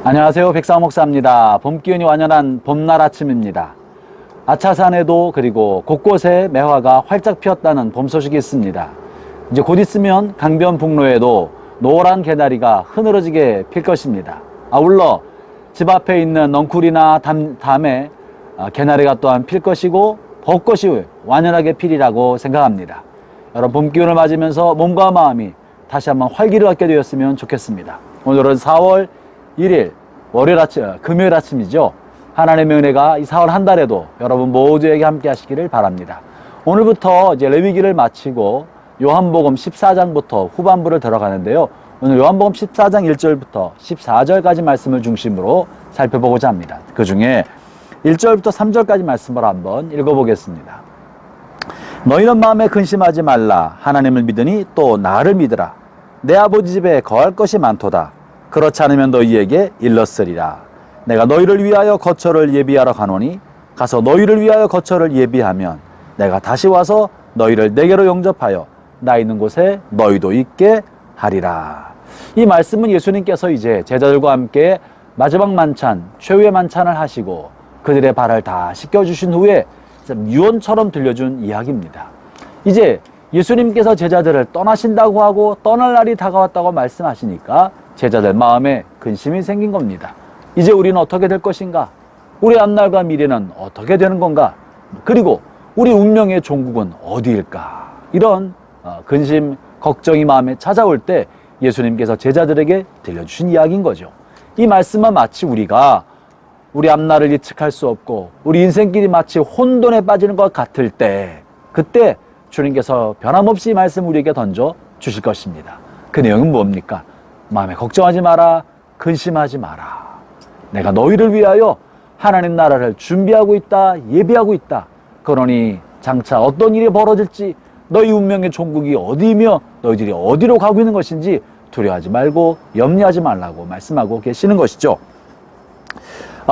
안녕하세요. 백상호 목사입니다. 봄 기운이 완연한 봄날 아침입니다. 아차산에도 그리고 곳곳에 매화가 활짝 피었다는 봄 소식이 있습니다. 이제 곧 있으면 강변북로에도 노란 개나리가 흐느러지게 필 것입니다. 아울러 집 앞에 있는 넝쿨이나 담에 개나리가 또한 필 것이고 벚꽃이 완연하게 피리라고 생각합니다. 여러분, 봄 기운을 맞으면서 몸과 마음이 다시 한번 활기를 얻게 되었으면 좋겠습니다. 오늘은 4월 1일 월요일 아침, 금요일 아침이죠. 하나님의 은혜가 이 4월 한 달에도 여러분 모두에게 함께 하시기를 바랍니다. 오늘부터 이제 레위기를 마치고 요한복음 14장부터 후반부를 들어가는데요. 오늘 요한복음 14장 1절부터 14절까지 말씀을 중심으로 살펴보고자 합니다. 그 중에 1절부터 3절까지 말씀을 한번 읽어보겠습니다. 너희는 마음에 근심하지 말라. 하나님을 믿으니 또 나를 믿으라. 내 아버지 집에 거할 것이 많도다. 그렇지 않으면 너희에게 일렀으리라. 내가 너희를 위하여 거처를 예비하러 가노니 가서 너희를 위하여 거처를 예비하면 내가 다시 와서 너희를 내게로 영접하여 나 있는 곳에 너희도 있게 하리라. 이 말씀은 예수님께서 이제 제자들과 함께 마지막 만찬, 최후의 만찬을 하시고 그들의 발을 다 씻겨주신 후에 유언처럼 들려준 이야기입니다. 이제 예수님께서 제자들을 떠나신다고 하고 떠날 날이 다가왔다고 말씀하시니까 제자들 마음에 근심이 생긴 겁니다. 이제 우리는 어떻게 될 것인가? 우리 앞날과 미래는 어떻게 되는 건가? 그리고 우리 운명의 종국은 어디일까? 이런 근심, 걱정이 마음에 찾아올 때 예수님께서 제자들에게 들려주신 이야기인 거죠. 이 말씀은 마치 우리가 우리 앞날을 예측할 수 없고 우리 인생길이 마치 혼돈에 빠지는 것 같을 때 그때 주님께서 변함없이 이 말씀 우리에게 던져 주실 것입니다. 그 내용은 뭡니까? 마음에 걱정하지 마라. 근심하지 마라. 내가 너희를 위하여 하나님 나라를 준비하고 있다. 예비하고 있다. 그러니 장차 어떤 일이 벌어질지 너희 운명의 종국이 어디이며 너희들이 어디로 가고 있는 것인지 두려워하지 말고 염려하지 말라고 말씀하고 계시는 것이죠.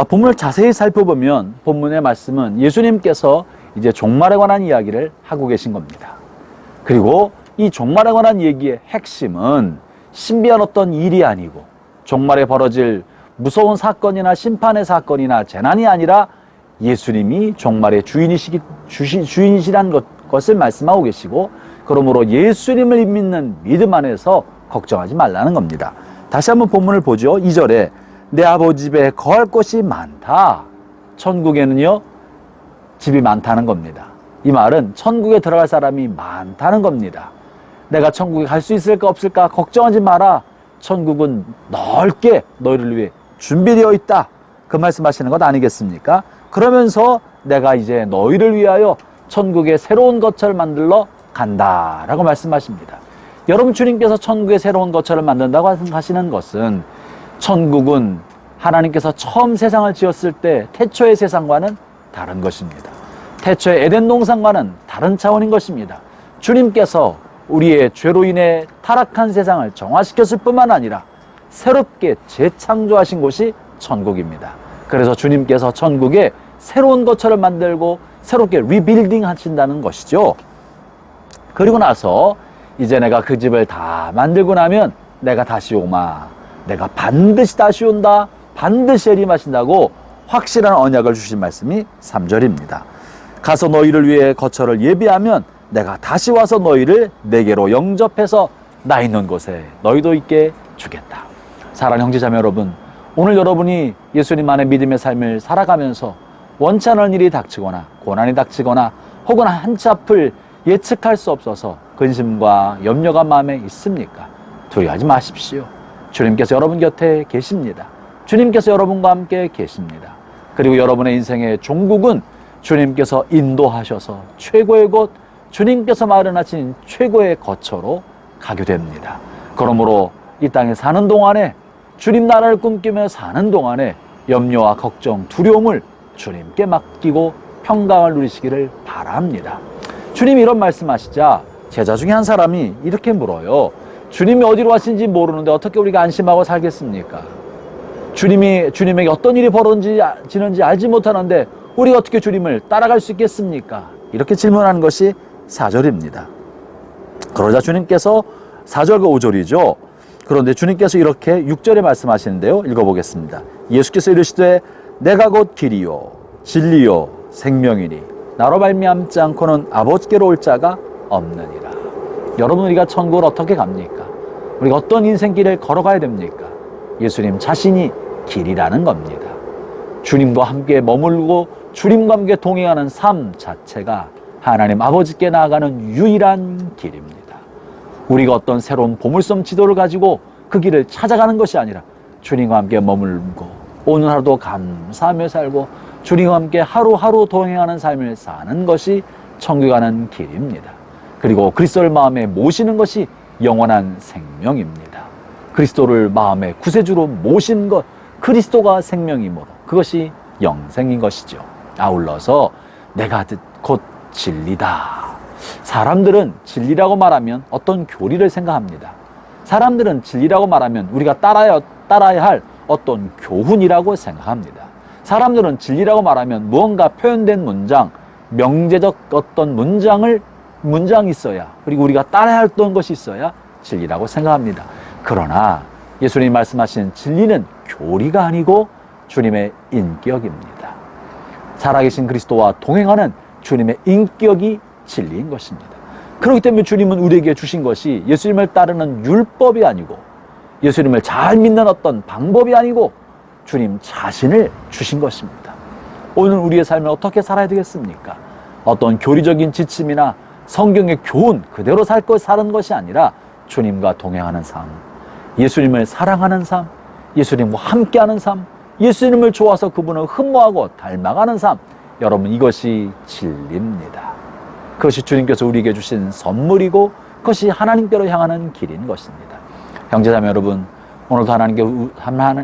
본문을 자세히 살펴보면 본문의 말씀은 예수님께서 이제 종말에 관한 이야기를 하고 계신 겁니다. 그리고 이 종말에 관한 얘기의 핵심은 신비한 어떤 일이 아니고 종말에 벌어질 무서운 사건이나 심판의 사건이나 재난이 아니라 예수님이 종말의 주인이시라는 것을 말씀하고 계시고 그러므로 예수님을 믿는 믿음 안에서 걱정하지 말라는 겁니다. 다시 한번 본문을 보죠. 2절에 내 아버지 집에 거할 곳이 많다. 천국에는요 집이 많다는 겁니다. 이 말은 천국에 들어갈 사람이 많다는 겁니다. 내가 천국에 갈 수 있을까 없을까 걱정하지 마라. 천국은 넓게 너희를 위해 준비되어 있다. 그 말씀하시는 것 아니겠습니까? 그러면서 내가 이제 너희를 위하여 천국에 새로운 거처를 만들러 간다라고 말씀하십니다. 여러분, 주님께서 천국에 새로운 거처를 만든다고 하시는 것은 천국은 하나님께서 처음 세상을 지었을 때 태초의 세상과는 다른 것입니다. 태초의 에덴 동산과는 다른 차원인 것입니다. 주님께서 우리의 죄로 인해 타락한 세상을 정화시켰을 뿐만 아니라 새롭게 재창조하신 곳이 천국입니다. 그래서 주님께서 천국에 새로운 거처를 만들고 새롭게 리빌딩 하신다는 것이죠. 그리고 나서 이제 내가 그 집을 다 만들고 나면 내가 다시 오마. 내가 반드시 다시 온다. 반드시 해림하신다고 확실한 언약을 주신 말씀이 3절입니다. 가서 너희를 위해 거처를 예비하면 내가 다시 와서 너희를 내게로 영접해서 나 있는 곳에 너희도 있게 주겠다. 사랑하는 형제자매 여러분, 오늘 여러분이 예수님 안에 믿음의 삶을 살아가면서 원치 않은 일이 닥치거나 고난이 닥치거나 혹은 한치 앞을 예측할 수 없어서 근심과 염려가 마음에 있습니까? 두려워하지 마십시오. 주님께서 여러분 곁에 계십니다. 주님께서 여러분과 함께 계십니다. 그리고 여러분의 인생의 종국은 주님께서 인도하셔서 최고의 곳, 주님께서 마련하신 최고의 거처로 가게 됩니다. 그러므로 이 땅에 사는 동안에 주님 나라를 꿈꾸며 사는 동안에 염려와 걱정, 두려움을 주님께 맡기고 평강을 누리시기를 바랍니다. 주님이 이런 말씀하시자 제자 중에 한 사람이 이렇게 물어요. 주님이 어디로 가신지 모르는데 어떻게 우리가 안심하고 살겠습니까? 주님에게 어떤 일이 벌어지는지 알지 못하는데 우리가 어떻게 주님을 따라갈 수 있겠습니까? 이렇게 질문하는 것이 4절입니다. 그러자 주님께서 4절과 5절이죠. 그런데 주님께서 이렇게 6절에 말씀하시는데요. 읽어보겠습니다. 예수께서 이르시되 내가 곧 길이요 진리요 생명이니 나로 말미암지 않고는 아버지께로 올 자가 없느니라. 여러분, 우리가 천국을 어떻게 갑니까? 우리가 어떤 인생길을 걸어가야 됩니까? 예수님 자신이 길이라는 겁니다. 주님과 함께 머물고 주님과 함께 동행하는 삶 자체가 하나님 아버지께 나아가는 유일한 길입니다. 우리가 어떤 새로운 보물섬 지도를 가지고 그 길을 찾아가는 것이 아니라 주님과 함께 머물고 오늘 하루도 감사하며 살고 주님과 함께 하루하루 동행하는 삶을 사는 것이 천국에 가는 길입니다. 그리고 그리스도를 마음에 모시는 것이 영원한 생명입니다. 그리스도를 마음의 구세주로 모신 것, 그리스도가 생명이므로 그것이 영생인 것이죠. 아울러서 내가 곧 진리다. 사람들은 진리라고 말하면 어떤 교리를 생각합니다. 사람들은 진리라고 말하면 우리가 따라야 할 어떤 교훈이라고 생각합니다. 사람들은 진리라고 말하면 무언가 표현된 문장, 명제적 어떤 문장이 있어야, 그리고 우리가 따라야 할 어떤 것이 있어야 진리라고 생각합니다. 그러나 예수님이 말씀하신 진리는 교리가 아니고 주님의 인격입니다. 살아계신 그리스도와 동행하는 주님의 인격이 진리인 것입니다. 그렇기 때문에 주님은 우리에게 주신 것이 예수님을 따르는 율법이 아니고 예수님을 잘 믿는 어떤 방법이 아니고 주님 자신을 주신 것입니다. 오늘 우리의 삶을 어떻게 살아야 되겠습니까? 어떤 교리적인 지침이나 성경의 교훈 그대로 사는 것이 아니라 주님과 동행하는 삶, 예수님을 사랑하는 삶, 예수님과 함께하는 삶, 예수님을 좋아서 그분을 흠모하고 닮아가는 삶, 여러분 이것이 진리입니다. 그것이 주님께서 우리에게 주신 선물이고 그것이 하나님께로 향하는 길인 것입니다. 형제자매 여러분, 오늘도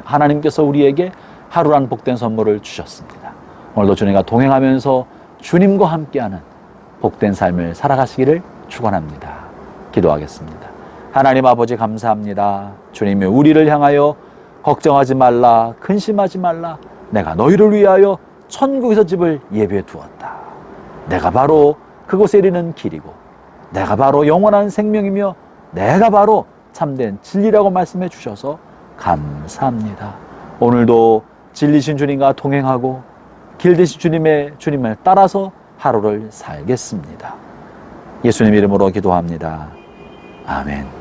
하나님께서 우리에게 하루란 복된 선물을 주셨습니다. 오늘도 주님과 동행하면서 주님과 함께하는 복된 삶을 살아가시기를 축원합니다. 기도하겠습니다. 하나님 아버지 감사합니다. 주님이 우리를 향하여 걱정하지 말라, 근심하지 말라, 내가 너희를 위하여 천국에서 집을 예비해 두었다. 내가 바로 그곳에 이르는 길이고 내가 바로 영원한 생명이며 내가 바로 참된 진리라고 말씀해 주셔서 감사합니다. 오늘도 진리신 주님과 동행하고 길 되신 주님을 따라서 하루를 살겠습니다. 예수님 이름으로 기도합니다. 아멘.